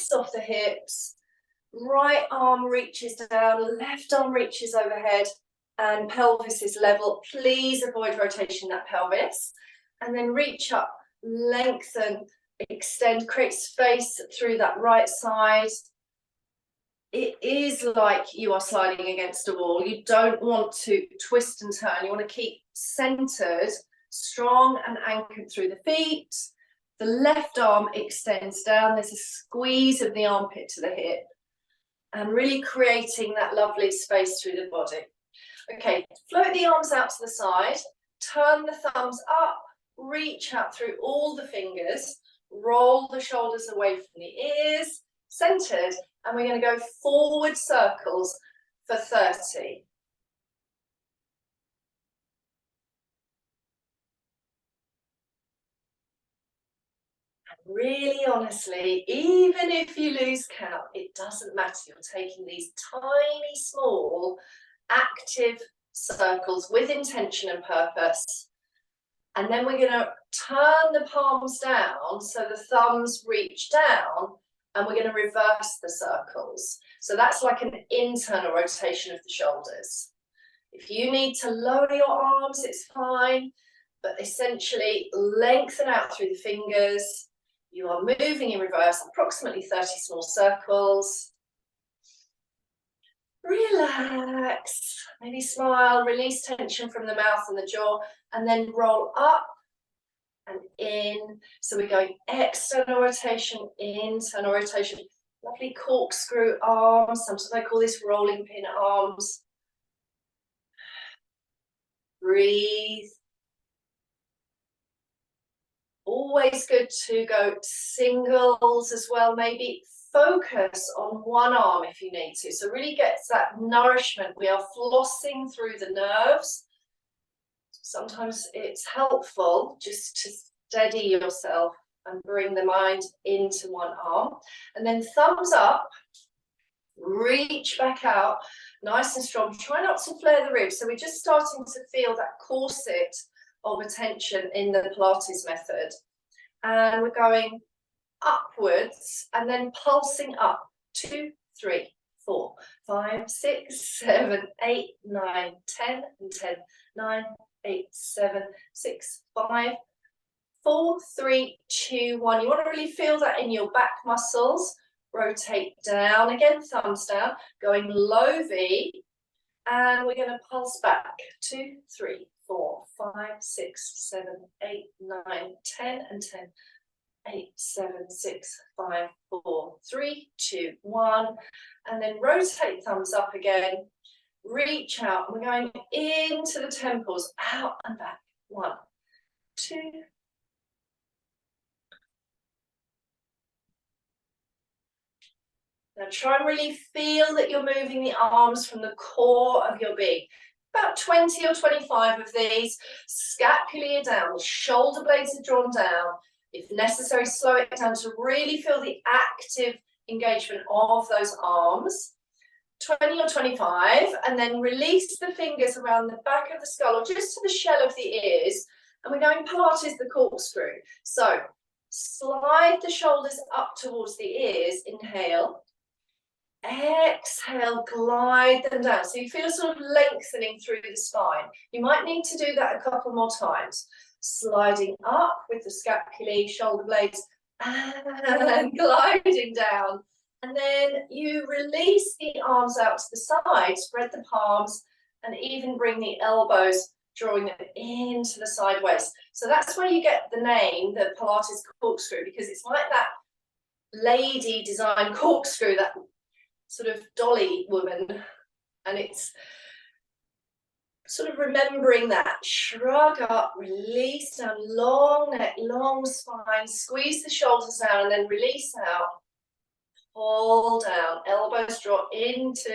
lifts off the hips, right arm reaches down, left arm reaches overhead, and pelvis is level. Please avoid rotation that pelvis. And then reach up, lengthen, extend, create space through that right side. It is like you are sliding against a wall. You don't want to twist and turn. You want to keep centered, strong and anchored through the feet. The left arm extends down. There's a squeeze of the armpit to the hip and really creating that lovely space through the body. Okay, float the arms out to the side, turn the thumbs up, reach out through all the fingers, roll the shoulders away from the ears, centered, and we're going to go forward circles for 30. Really honestly, even if you lose count, it doesn't matter. You're taking these tiny, small, active circles with intention and purpose. And then we're going to turn the palms down so the thumbs reach down, and we're going to reverse the circles. So that's like an internal rotation of the shoulders. If you need to lower your arms, it's fine, but essentially lengthen out through the fingers. You are moving in reverse, approximately 30 small circles. Relax, maybe smile, release tension from the mouth and the jaw, and then roll up and in. So we're going external rotation, internal rotation. Lovely corkscrew arms. Sometimes I call this rolling pin arms. Breathe. Always good to go singles as well. Maybe focus on one arm if you need to. So really gets that nourishment. We are flossing through the nerves. Sometimes it's helpful just to steady yourself and bring the mind into one arm. And then thumbs up, reach back out, nice and strong. Try not to flare the ribs. So we're just starting to feel that corset of attention in the Pilates method. And we're going upwards and then pulsing up. 2, 3, 4, 5, 6, 7, 8, 9, 10, and 10, 9, 8, 7, 6, 5, 4, 3, 2, 1. You want to really feel that in your back muscles. Rotate down again, thumbs down, going low V, and we're going to pulse back. 2, 3, 4, 5, 6, 7, 8, 9, 10, and 10, 8, 7, 6, 5, 4, 3, 2, 1, and then rotate thumbs up again. Reach out. We're going into the temples, out and back. 1, 2. Now try and really feel that you're moving the arms from the core of your being. About 20 or 25 of these. Scapulae down, shoulder blades are drawn down. If necessary, slow it down to really feel the active engagement of those arms. 20 or 25, and then release the fingers around the back of the skull or just to the shell of the ears, and we're going Pilates the corkscrew. So slide the shoulders up towards the ears, inhale, exhale, glide them down. So you feel sort of lengthening through the spine. You might need to do that a couple more times. Sliding up with the scapulae, shoulder blades, and gliding down. And then you release the arms out to the side, spread the palms, and even bring the elbows, drawing them into the sideways. So that's where you get the name, the Pilates corkscrew, because it's like that lady design corkscrew, that sort of dolly woman. And it's sort of remembering that. Shrug up, release down, long neck, long spine, squeeze the shoulders down, and then release out. Pull down, elbows draw into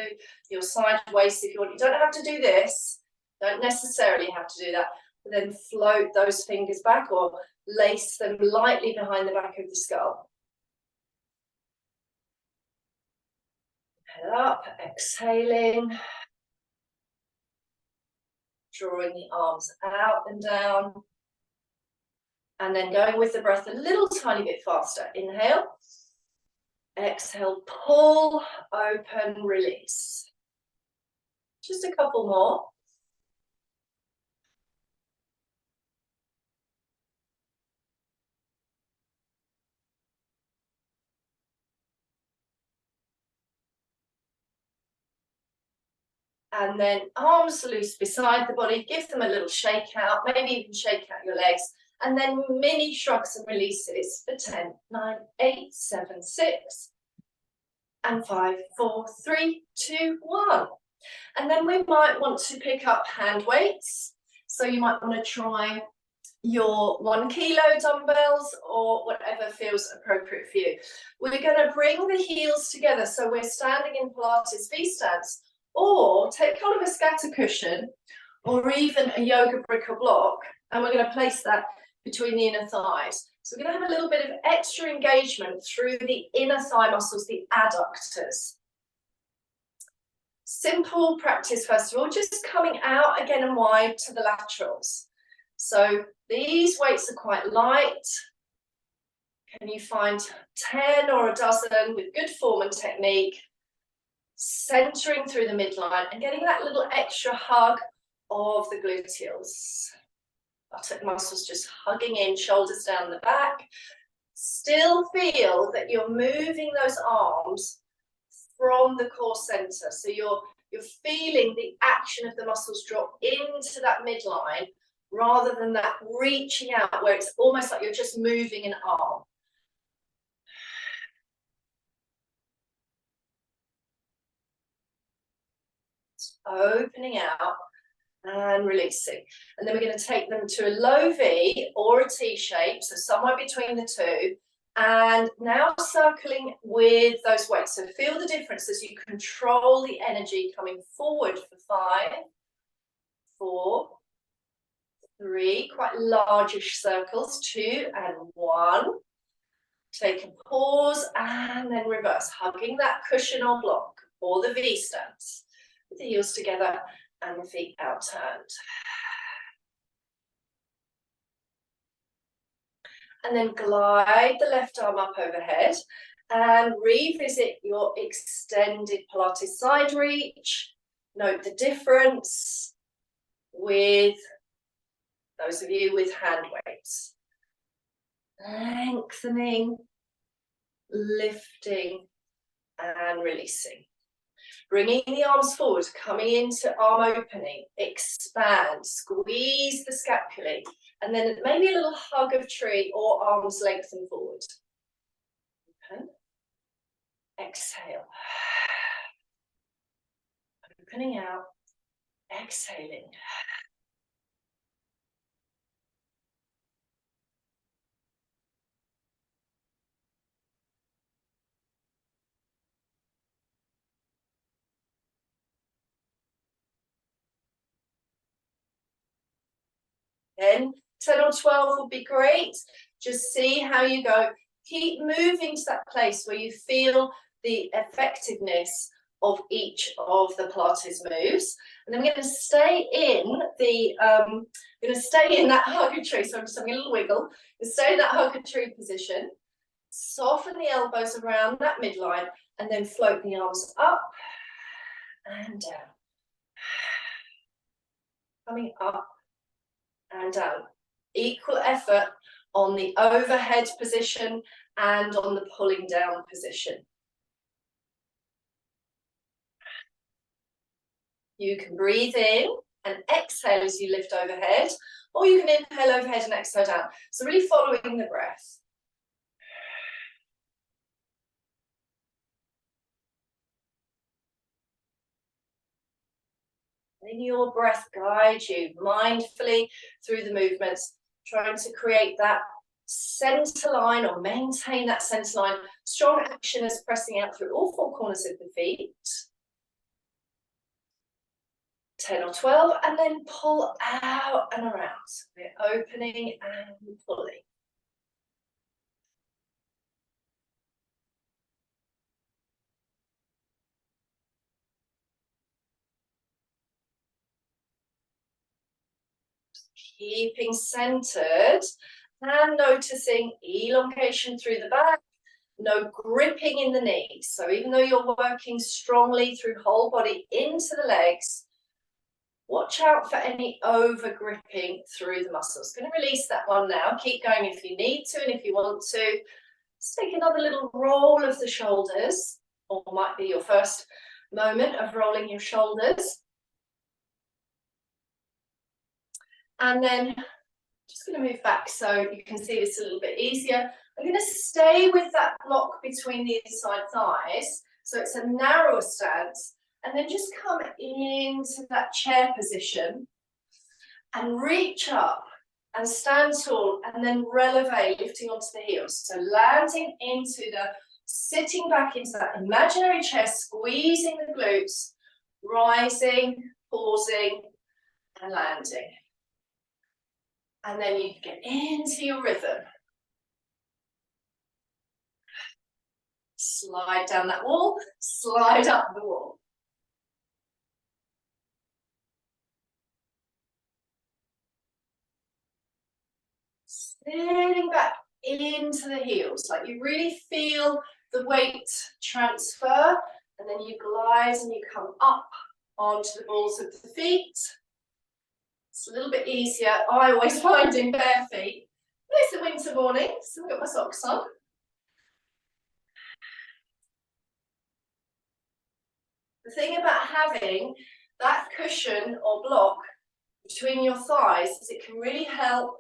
your side waist if you want. You don't have to do this, don't necessarily have to do that, but then float those fingers back or lace them lightly behind the back of the skull. Head up, exhaling, drawing the arms out and down, and then going with the breath a little tiny bit faster. Inhale. Exhale, pull, open, release. Just a couple more. And then arms loose beside the body, give them a little shake out, maybe even shake out your legs, and then mini shrugs and releases for 10, 9, 8, 7, 6, and 5, 4, 3, 2, 1. And then we might want to pick up hand weights. So you might want to try your 1 kilo dumbbells or whatever feels appropriate for you. We're going to bring the heels together, so we're standing in Pilates V stance, or take hold of a scatter cushion or even a yoga brick or block, and we're going to place that between the inner thighs. So we're going to have a little bit of extra engagement through the inner thigh muscles, the adductors. Simple practice, first of all, just coming out again and wide to the laterals. So these weights are quite light. Can you find 10 or a dozen with good form and technique, centering through the midline and getting that little extra hug of the gluteals. Buttock muscles just hugging in, shoulders down the back. Still feel that you're moving those arms from the core center. So you're feeling the action of the muscles drop into that midline rather than that reaching out where it's almost like you're just moving an arm. Opening out and releasing. And then we're going to take them to a low V or a T shape, so somewhere between the two. And now circling with those weights. So feel the difference as you control the energy coming forward for 5, 4, 3, quite largish circles, 2 and 1. Take a pause and then reverse, hugging that cushion or block or the V stance with the heels together and the feet out turned. And then glide the left arm up overhead and revisit your extended Pilates side reach. Note the difference with those of you with hand weights. Lengthening, lifting, and releasing. Bringing the arms forward, coming into arm opening, expand, squeeze the scapulae, and then maybe a little hug of tree or arms lengthen forward. Open. Exhale. Opening out, exhaling. Then 10 or 12 would be great. Just see how you go. Keep moving to that place where you feel the effectiveness of each of the Pilates moves. And then we're going to stay in that hugger tree. So I'm just having a little wiggle. Stay in that hugger tree position. Soften the elbows around that midline and then float the arms up and down. Coming up and down. Equal effort on the overhead position and on the pulling down position. You can breathe in and exhale as you lift overhead, or you can inhale overhead and exhale down. So really following the breath. Letting your breath guide you mindfully through the movements, trying to create that center line or maintain that center line. Strong action is pressing out through all 4 corners of the feet. 10 or 12, and then pull out and around. So we're opening and pulling. Keeping centered and noticing elongation through the back No gripping in the knees. So even though you're working strongly through whole body into the legs, watch out for any over gripping through the muscles. Going to release that one now. Keep going if you need to, and if you want to, just take another little roll of the shoulders, or might be your first moment of rolling your shoulders. And then just going to move back so you can see this a little bit easier. I'm going to stay with that block between the inside thighs, so it's a narrower stance, and then just come into that chair position and reach up and stand tall, and then releve, lifting onto the heels. So landing into the, sitting back into that imaginary chair, squeezing the glutes, rising, pausing, and landing. And then you get into your rhythm. Slide down that wall, slide up the wall. Sitting back into the heels, like you really feel the weight transfer, and then you glide and you come up onto the balls of the feet. It's a little bit easier, I always find, in bare feet. It's a winter morning, so I've got my socks on. The thing about having that cushion or block between your thighs is it can really help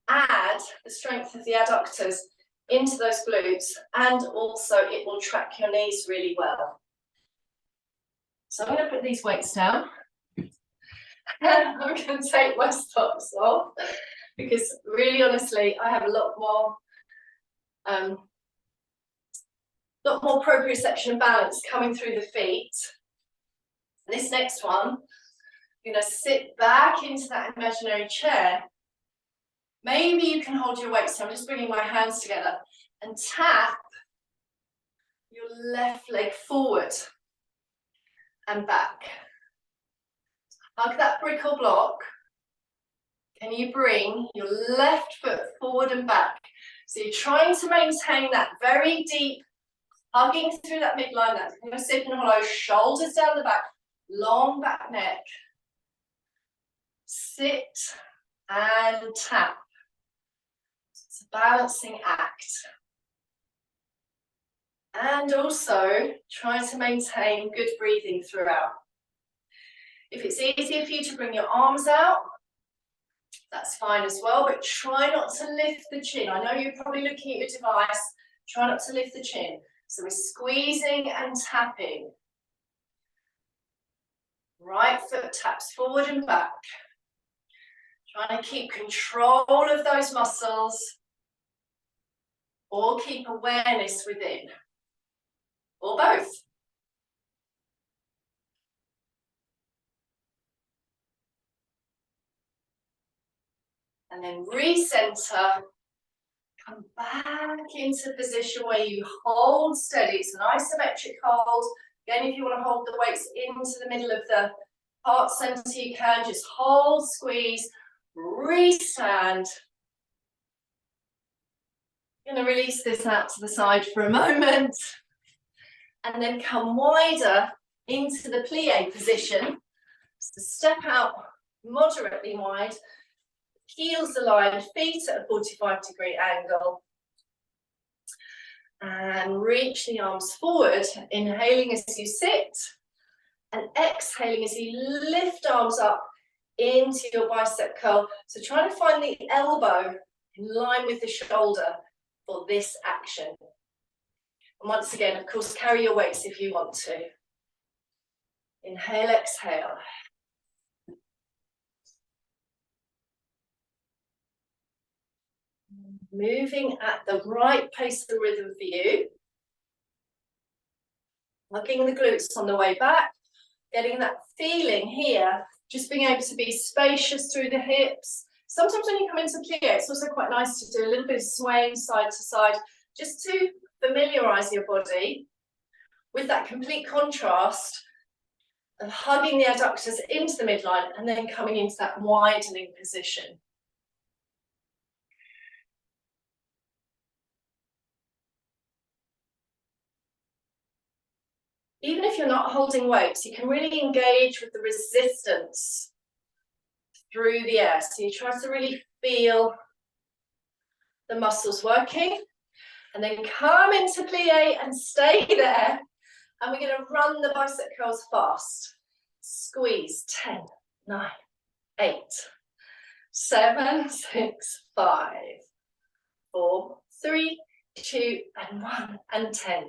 add the strength of the adductors into those glutes, and also it will track your knees really well. So I'm going to put these weights down. I'm going to take my socks off because really honestly I have a lot more proprioception and balance coming through the feet. This next one, you're going to sit back into that imaginary chair. Maybe you can hold your weight, so I'm just bringing my hands together and tap your left leg forward and back. Hug that brick or block. Can you bring your left foot forward and back? So you're trying to maintain that very deep, hugging through that midline, that kind of sit and hollow, shoulders down the back, long back neck. Sit and tap. It's a balancing act. And also try to maintain good breathing throughout. If it's easier for you to bring your arms out, that's fine as well, but try not to lift the chin. I know you're probably looking at your device. Try not to lift the chin. So we're squeezing and tapping. Right foot taps forward and back. Trying to keep control of those muscles, or keep awareness within, or both. And then recenter, come back into position where you hold steady. It's an isometric hold. Again, if you want to hold the weights into the middle of the heart center, you can just hold, squeeze, restand. I'm going to release this out to the side for a moment. And then come wider into the plie position. So step out moderately wide. Heels aligned, feet at a 45-degree angle. And reach the arms forward, inhaling as you sit, and exhaling as you lift arms up into your bicep curl. So try to find the elbow in line with the shoulder for this action. And once again, of course, carry your weights if you want to. Inhale, exhale. Moving at the right pace and rhythm for you. Hugging the glutes on the way back. Getting that feeling here, just being able to be spacious through the hips. Sometimes when you come into plie, it's also quite nice to do a little bit of swaying side to side, just to familiarize your body with that complete contrast of hugging the adductors into the midline and then coming into that widening position. Even if you're not holding weights, you can really engage with the resistance through the air. So you try to really feel the muscles working, and then come into plie and stay there. And we're going to run the bicep curls fast. Squeeze. 10, 9, 8, 7, 6, 5, 4, 3, 2, and 1, and 10,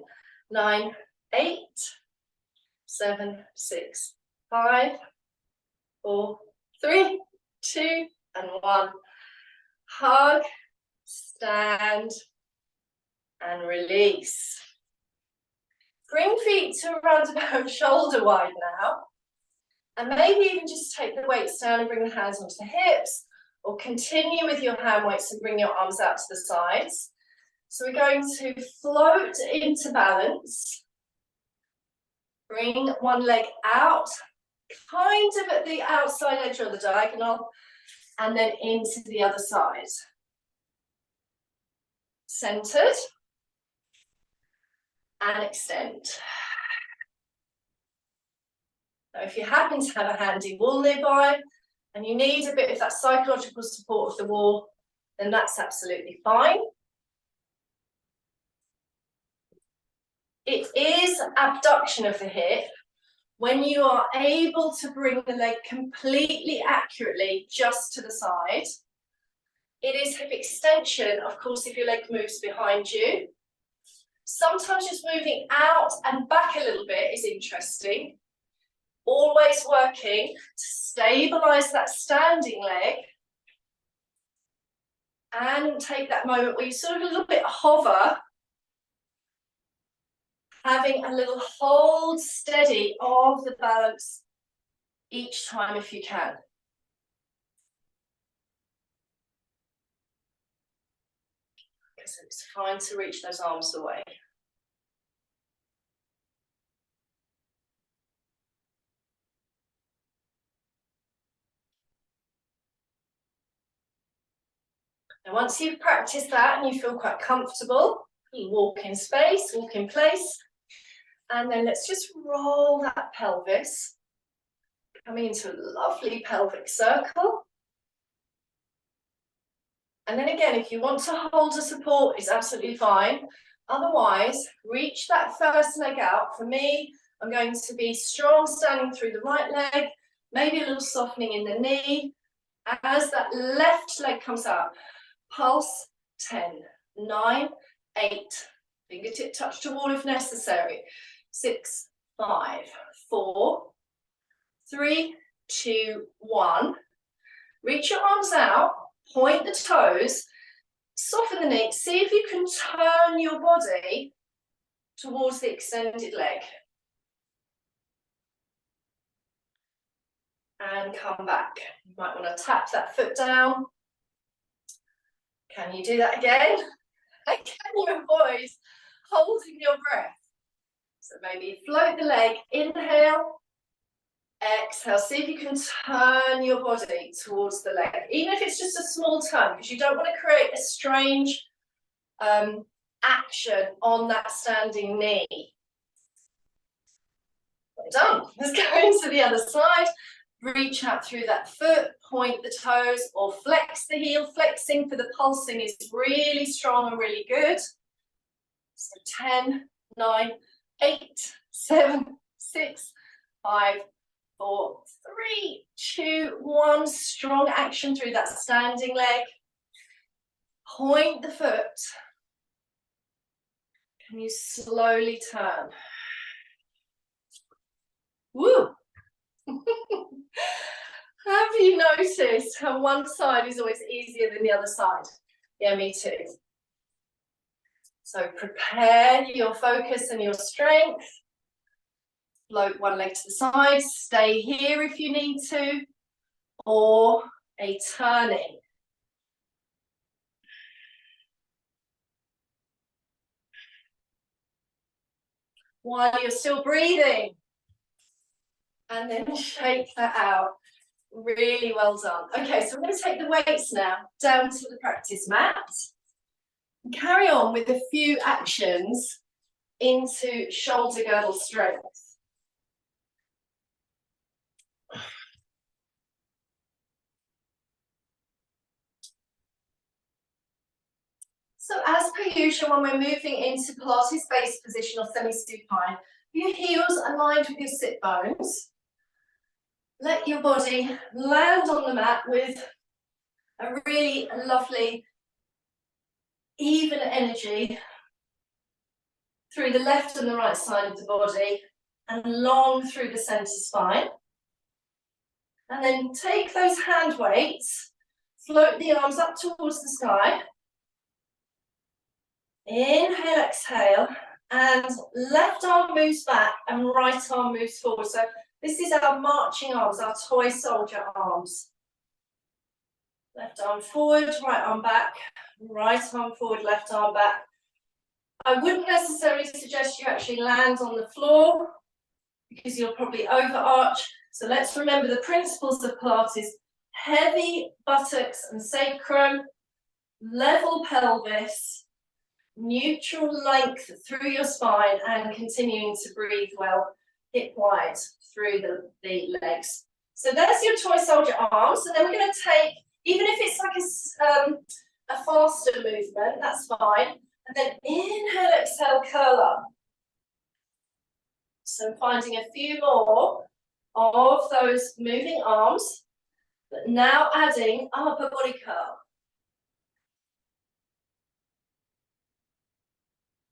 9, 8, 7, 6, 5, 4, 3, 2, and 1. Hug, stand, and release. Bring feet to around about shoulder wide now. And maybe even just take the weights down and bring the hands onto the hips, or continue with your hand weights and bring your arms out to the sides. So we're going to float into balance. Bring one leg out, kind of at the outside edge or the diagonal, and then into the other side. Centered. And extend. Now, if you happen to have a handy wall nearby and you need a bit of that psychological support of the wall, then that's absolutely fine. It is abduction of the hip when you are able to bring the leg completely accurately just to the side. It is hip extension, of course, if your leg moves behind you. Sometimes just moving out and back a little bit is interesting. Always working to stabilize that standing leg. And take that moment where you sort of a little bit hover. Having a little hold steady of the balance each time if you can. So it's fine to reach those arms away. And once you've practiced that and you feel quite comfortable, you walk in space, walk in place, and then let's just roll that pelvis, coming into a lovely pelvic circle. And then again, if you want to hold a support, it's absolutely fine. Otherwise, reach that first leg out. For me, I'm going to be strong standing through the right leg, maybe a little softening in the knee. As that left leg comes out, pulse, 10, 9, 8, fingertip touch to wall if necessary. 6, 5, 4, 3, 2, 1. Reach your arms out. Point the toes, soften the knee, see if you can turn your body towards the extended leg. And come back. You might want to tap that foot down. Can you do that again? And can you avoid holding your breath? So maybe float the leg, inhale. Exhale, see if you can turn your body towards the leg, even if it's just a small turn, because you don't want to create a strange action on that standing knee. Well done. Let's go into the other side. Reach out through that foot, point the toes, or flex the heel. Flexing for the pulsing is really strong and really good. So 10, 9, 8, 7, 6, 5, 4, 3, 2, 1. Strong action through that standing leg. Point the foot. Can you slowly turn? Woo! Have you noticed how one side is always easier than the other side? Yeah, me too. So prepare your focus and your strength. Float one leg to the side, stay here if you need to, or a turning. While you're still breathing. And then shake that out. Really well done. Okay, so we're going to take the weights now down to the practice mat. And carry on with a few actions into shoulder girdle strength. So as per usual, when we're moving into Pilates base position or semi-supine, your heels aligned with your sit bones. Let your body land on the mat with a really lovely, even energy through the left and the right side of the body and long through the center spine. And then take those hand weights, float the arms up towards the sky. Inhale, exhale, and left arm moves back and right arm moves forward. So this is our marching arms, our toy soldier arms. Left arm forward, right arm back, right arm forward, left arm back. I wouldn't necessarily suggest you actually land on the floor because you'll probably overarch. So let's remember the principles of Pilates: heavy buttocks and sacrum, level pelvis, neutral length through your spine, and continuing to breathe well, hip wide through the legs. So there's your toy soldier arms, and then we're going to take, even if it's like a faster movement, that's fine. And then inhale, exhale, curl up. So finding a few more of those moving arms, but now adding upper body curl.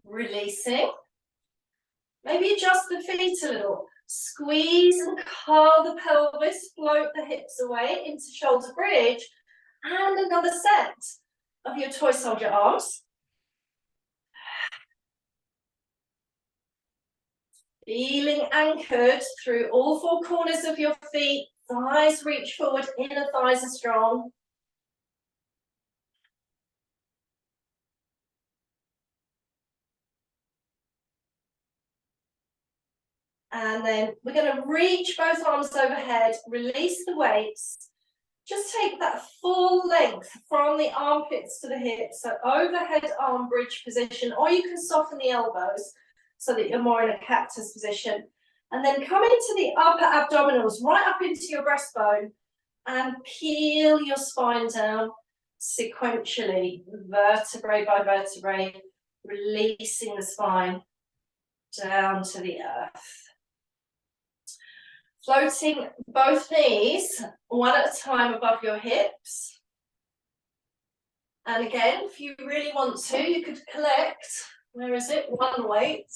Releasing. Maybe adjust the feet a little. Squeeze and curl the pelvis, float the hips away into shoulder bridge, and another set of your toy soldier arms. Feeling anchored through all four corners of your feet, thighs reach forward, inner thighs are strong. And then we're going to reach both arms overhead, release the weights. Just take that full length from the armpits to the hips, so overhead arm bridge position, or you can soften the elbows so that you're more in a cactus position. And then come into the upper abdominals, right up into your breastbone, and peel your spine down sequentially, vertebrae by vertebrae, releasing the spine down to the earth. Floating both knees, one at a time above your hips. And again, if you really want to, you could collect, where is it? One weight.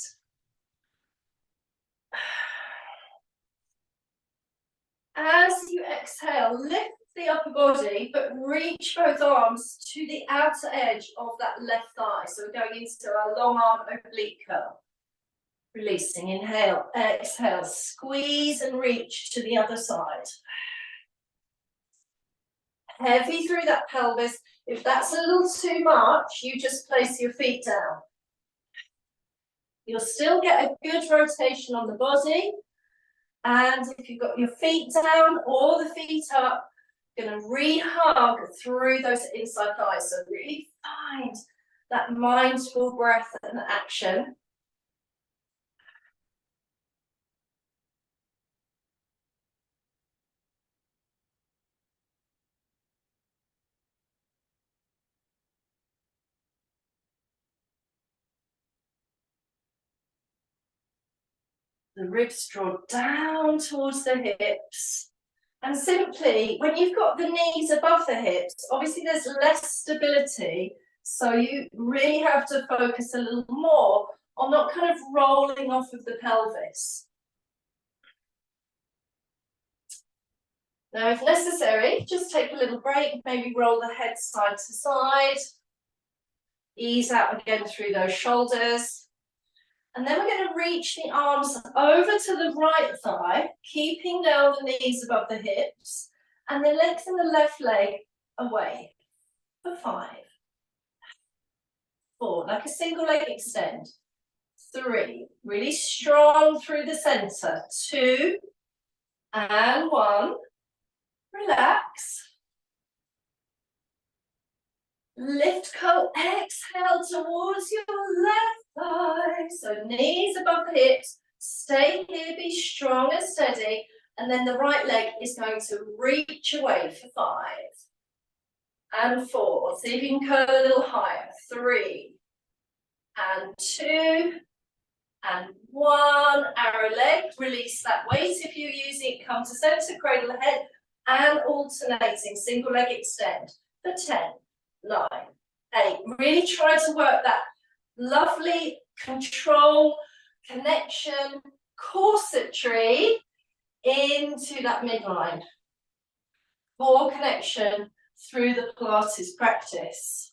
As you exhale, lift the upper body, but reach both arms to the outer edge of that left thigh. So we're going into our long arm oblique curl. Releasing, inhale, exhale, squeeze and reach to the other side. Heavy through that pelvis. If that's a little too much, you just place your feet down. You'll still get a good rotation on the body. And if you've got your feet down or the feet up, you're going to re-hug through those inside thighs. So really find that mindful breath and action. The ribs draw down towards the hips. And simply, when you've got the knees above the hips, obviously there's less stability. So you really have to focus a little more on not kind of rolling off of the pelvis. Now, if necessary, just take a little break, maybe roll the head side to side. Ease out again through those shoulders. And then we're going to reach the arms over to the right thigh, keeping down the knees above the hips, and then lengthen the left leg away for 5, 4, like a single leg extend, 3, really strong through the center, 2, and 1, relax. Lift, go, exhale towards your left thigh. So knees above the hips. Stay here, be strong and steady. And then the right leg is going to reach away for 5. And 4. See if you can curl a little higher. 3. And 2. And 1. Arrow leg. Release that weight if you're using it. Come to center, cradle the head. And alternating. Single leg extend. For 10. 9, 8. Really try to work that lovely control, connection, corsetry into that midline for connection through the Pilates practice.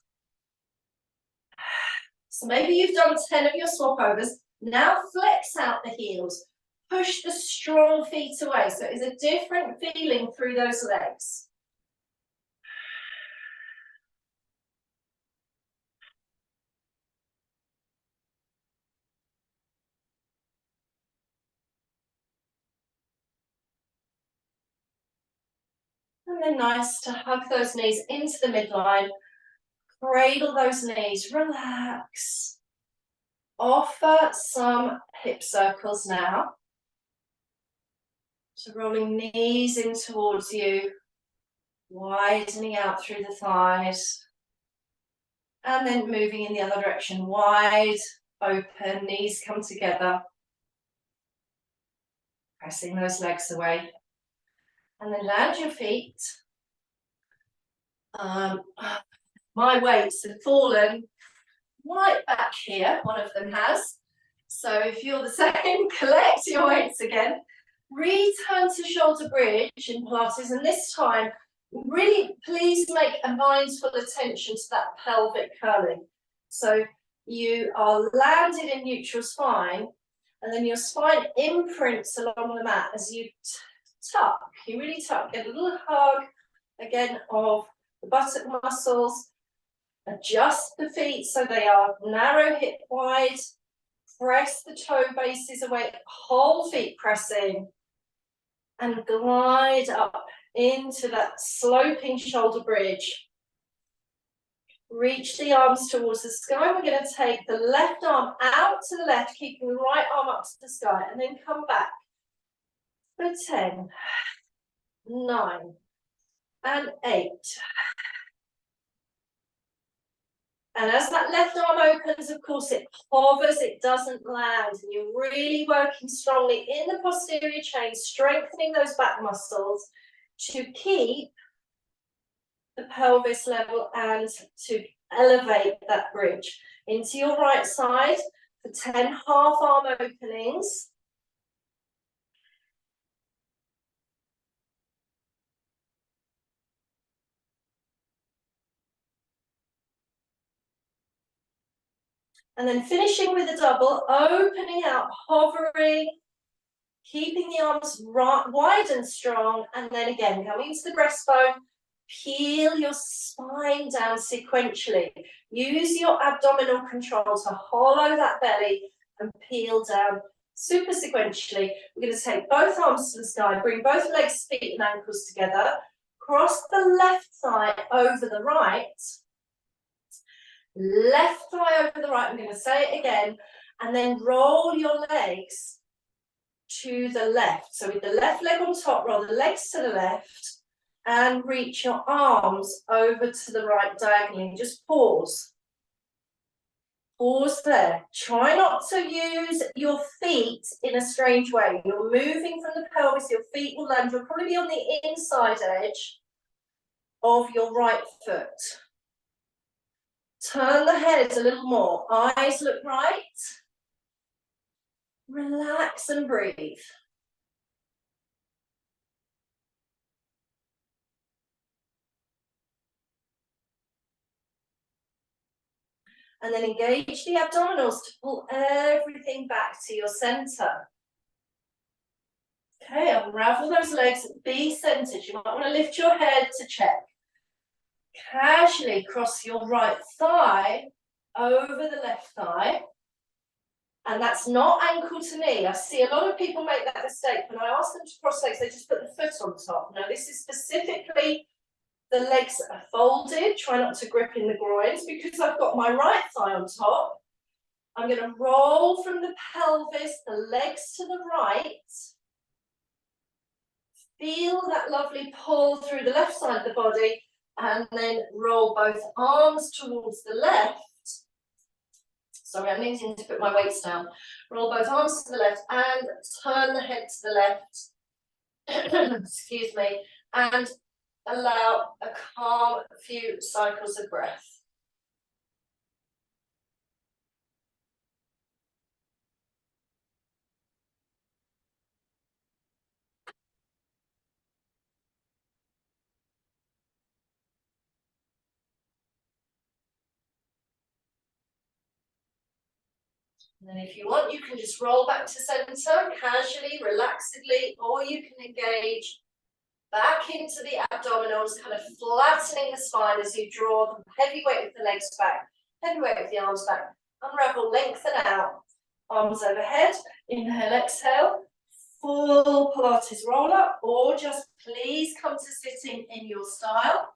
So maybe you've done 10 of your swap overs. Now flex out the heels. Push the strong feet away. So it's a different feeling through those legs. And then nice to hug those knees into the midline. Cradle those knees, relax. Offer some hip circles now. So rolling knees in towards you, widening out through the thighs. And then moving in the other direction, wide open, knees come together. Pressing those legs away. And then land your feet. My weights have fallen right back here, one of them has. So if you're the same, collect your weights again. Return to shoulder bridge in Pilates, and this time, really please make a mindful attention to that pelvic curling. So you are landed in neutral spine, and then your spine imprints along the mat as you tuck. You really tuck, get a little hug, again, of the buttock muscles. Adjust the feet so they are narrow hip wide. Press the toe bases away, whole feet pressing. And glide up into that sloping shoulder bridge. Reach the arms towards the sky. We're going to take the left arm out to the left, keeping the right arm up to the sky, and then come back for 10, 9, and 8. And as that left arm opens, of course, it hovers, it doesn't land. And you're really working strongly in the posterior chain, strengthening those back muscles to keep the pelvis level and to elevate that bridge. Into your right side for 10 half arm openings. And then finishing with a double, opening out, hovering, keeping the arms wide and strong, and then again, coming to the breastbone, peel your spine down sequentially. Use your abdominal control to hollow that belly and peel down super sequentially. We're going to take both arms to the sky, bring both legs, feet, and ankles together, cross the left thigh over the right, left thigh over the right, I'm going to say it again, and then roll your legs to the left. So with the left leg on top, roll the legs to the left and reach your arms over to the right diagonally. Just pause. Pause there. Try not to use your feet in a strange way. You're moving from the pelvis, your feet will land. You'll probably be on the inside edge of your right foot. Turn the head a little more. Eyes look right. Relax and breathe. And then engage the abdominals to pull everything back to your center. Okay, unravel those legs, be centered. You might want to lift your head to check. Casually cross your right thigh over the left thigh. And that's not ankle to knee. I see a lot of people make that mistake. When I ask them to cross legs, they just put the foot on top. No, this is specifically The legs are folded. Try not to grip in the groins because I've got my right thigh on top. I'm going to roll from the pelvis, the legs to the right. Feel that lovely pull through the left side of the body, and then roll both arms towards the left. Sorry, I'm needing to put my weights down. Roll both arms to the left and turn the head to the left. Excuse me. And allow a calm few cycles of breath. And then if you want, you can just roll back to center, casually, relaxedly, or you can engage back into the abdominals, kind of flattening the spine as you draw the heavy weight of the legs back, heavy weight of the arms back. Unravel, lengthen out, arms overhead, inhale, exhale, full Pilates roll up, or just please come to sitting in your style.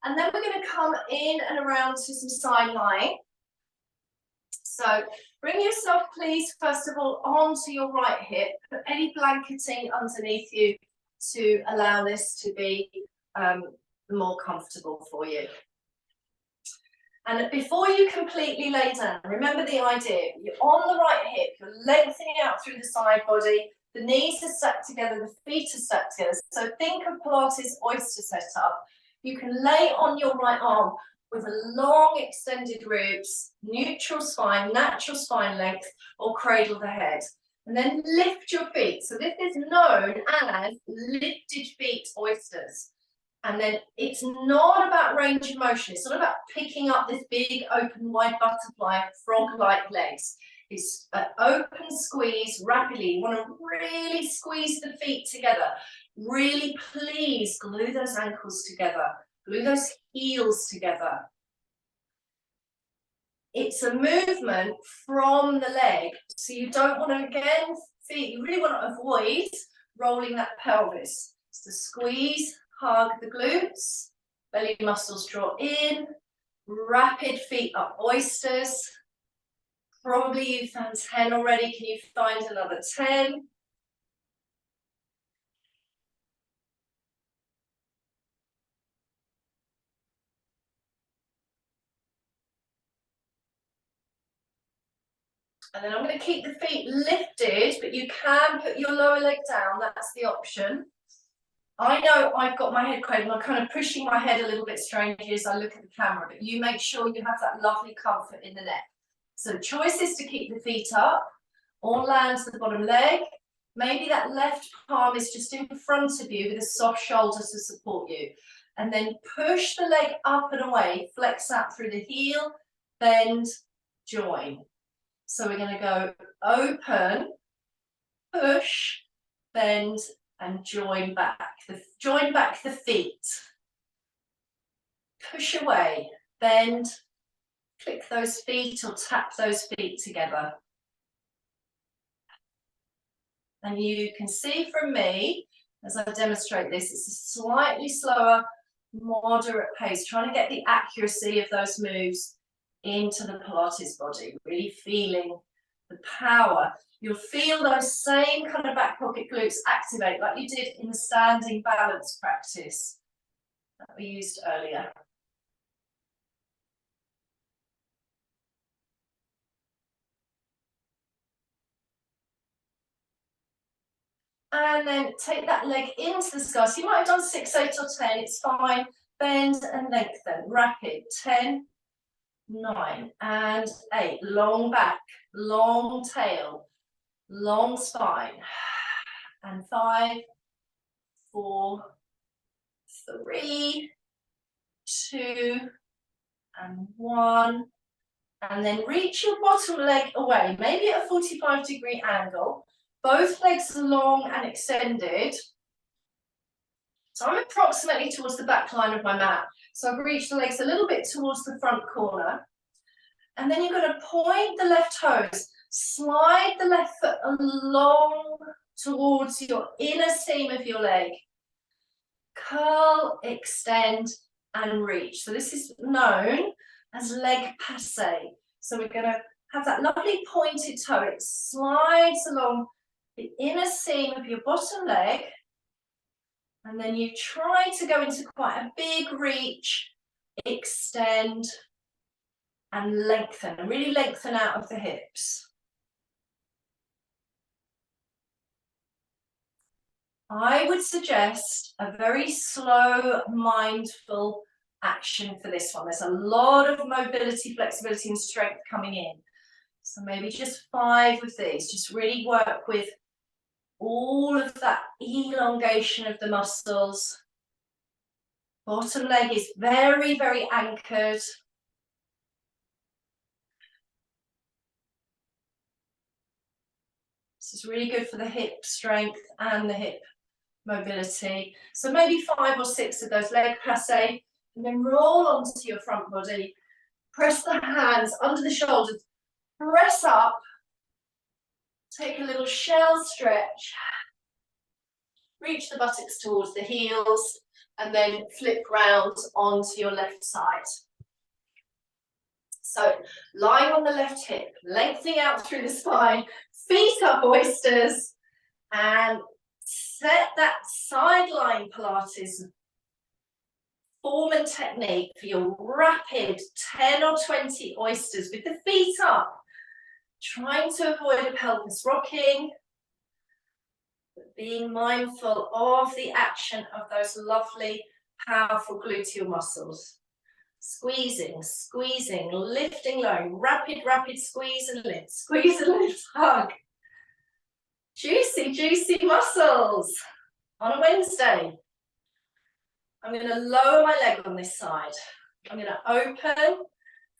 And then we're going to come in and around to some side lying. So bring yourself, please, first of all, onto your right hip. Put any blanketing underneath you to allow this to be more comfortable for you. And before you completely lay down, remember the idea. You're on the right hip, you're lengthening out through the side body, the knees are stacked together, the feet are stacked together. So think of Pilates oyster setup. You can lay on your right arm with a long extended ribs, neutral spine, natural spine length, or cradle the head. And then lift your feet. So this is known as lifted feet oysters. And then it's not about range of motion. It's not about picking up this big, open, wide butterfly, frog-like legs. It's an open squeeze rapidly. You want to really squeeze the feet together. Really, please glue those ankles together. Glue those heels together. It's a movement from the leg. So you don't want to, again, you really want to avoid rolling that pelvis. So squeeze, hug the glutes, belly muscles draw in, rapid feet up oysters. Probably you've done 10 already. Can you find another 10? And then I'm going to keep the feet lifted, but you can put your lower leg down. That's the option. I know I've got my head cradled. I'm kind of pushing my head a little bit strangely as I look at the camera, but you make sure you have that lovely comfort in the neck. So the choice is to keep the feet up or land to the bottom leg. Maybe that left palm is just in front of you with a soft shoulder to support you. And then push the leg up and away, flex out through the heel, bend, join. So we're going to go open, push, bend, and join back. Join back the feet. Push away, bend, click those feet or tap those feet together. And you can see from me, as I demonstrate this, it's a slightly slower, moderate pace, trying to get the accuracy of those moves into the Pilates body, really feeling the power. You'll feel those same kind of back pocket glutes activate like you did in the standing balance practice that we used earlier. And then take that leg into the sky. So you might have done 6, 8, or 10, it's fine. Bend and lengthen, rapid, 10, 9, and 8. Long back, long tail, long spine. And 5, 4, 3, 2, and 1. And then reach your bottom leg away, maybe at a 45-degree angle. Both legs are long and extended. So I'm approximately towards the back line of my mat. So I've reached the legs a little bit towards the front corner. And then you're going to point the left toes. Slide the left foot along towards your inner seam of your leg. curl, extend, and reach. So this is known as leg passe. So we're going to have that lovely pointed toe. It slides along the inner seam of your bottom leg, and then you try to go into quite a big reach, extend, and lengthen, and really lengthen out of the hips. I would suggest a very slow, mindful action for this one. There's a lot of mobility, flexibility, and strength coming in. So maybe just 5 of these. Just really work with all of that elongation of the muscles. Bottom leg is very, very anchored. This is really good for the hip strength and the hip mobility. So maybe 5 or 6 of those leg passe, and then roll onto your front body. Press the hands under the shoulders, press up, take a little shell stretch, reach the buttocks towards the heels, and then flip round onto your left side. So lying on the left hip, lengthening out through the spine, feet up oysters, and set that sideline Pilates form and technique for your rapid 10 or 20 oysters with the feet up, trying to avoid a pelvis rocking, but being mindful of the action of those lovely, powerful gluteal muscles. Squeezing, squeezing, lifting low, rapid, rapid squeeze and lift, hug. Juicy, juicy muscles on a Wednesday. I'm going to lower my leg on this side. I'm going to open,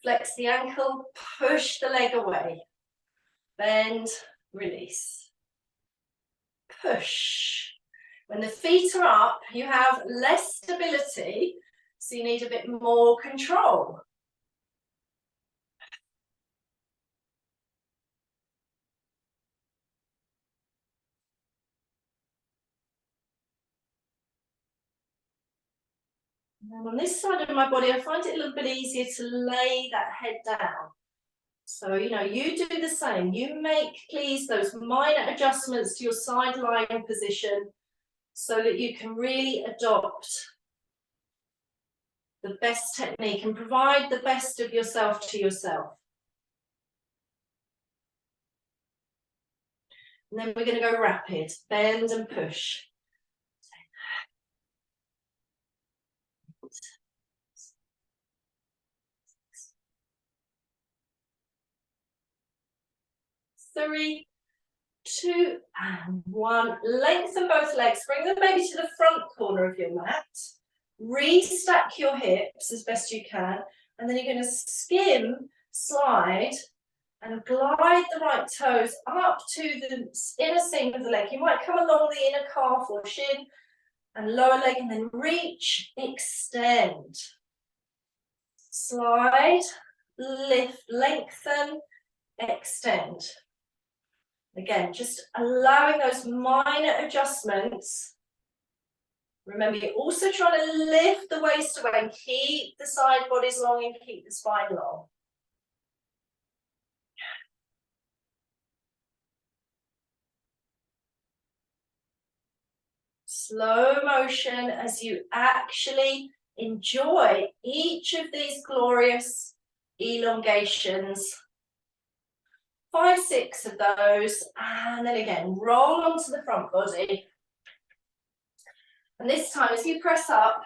flex the ankle, push the leg away. Bend, release. Push. When the feet are up, you have less stability, so you need a bit more control. And on this side of my body, I find it a little bit easier to lay that head down. So, you know, you do the same. You make, please, those minor adjustments to your side lying position so that you can really adopt the best technique and provide the best of yourself to yourself. And then we're going to go rapid, bend and push. 3, 2, and 1. Lengthen both legs. Bring them maybe to the front corner of your mat. Restack your hips as best you can. And then you're going to skim, slide, and glide the right toes up to the inner seam of the leg. You might come along the inner calf or shin and lower leg, and then reach, extend. Slide, lift, lengthen, extend. Again, just allowing those minor adjustments. Remember, you're also trying to lift the waist away and keep the side bodies long and keep the spine long. Slow motion as you actually enjoy each of these glorious elongations. 5, 6 of those, and then again, roll onto the front body. And this time, as you press up,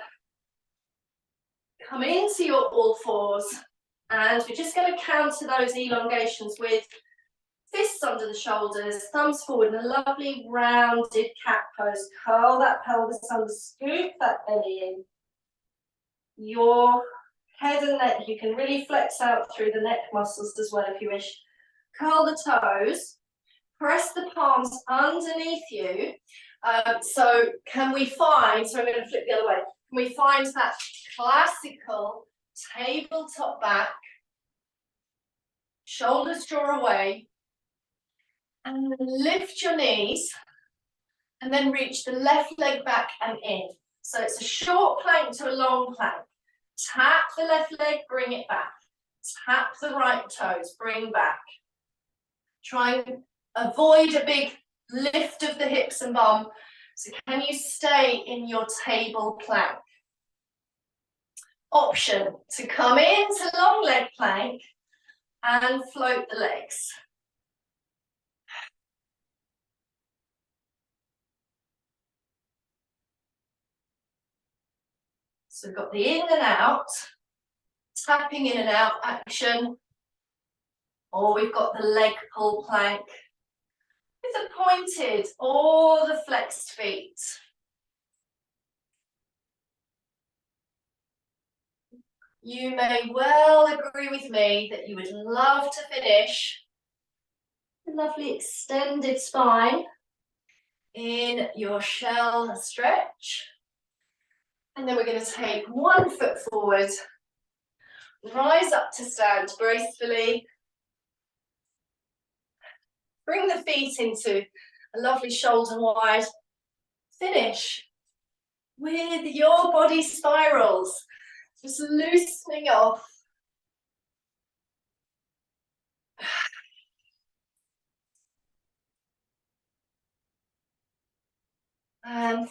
come into your all fours, and we're just going to counter those elongations with fists under the shoulders, thumbs forward, and a lovely rounded cat pose. Curl that pelvis under, scoop that belly in. Your head and neck, you can really flex out through the neck muscles as well if you wish. Curl the toes, press the palms underneath you. So can we find, so I'm going to flip the other way, can we find that classical tabletop back, shoulders draw away, and lift your knees, and then reach the left leg back and in. So it's a short plank to a long plank. Tap the left leg, bring it back. Tap the right toes, bring back. Try and avoid a big lift of the hips and bum. So can you stay in your table plank? Option to come into long leg plank and float the legs. So we've got the in and out, tapping in and out action, or we've got the leg pull plank with the pointed or the flexed feet. You may well agree with me that you would love to finish a lovely extended spine in your shell stretch. And then we're going to take 1 foot forward, rise up to stand gracefully. Bring the feet into a lovely shoulder wide. Finish with your body spirals, just loosening off. And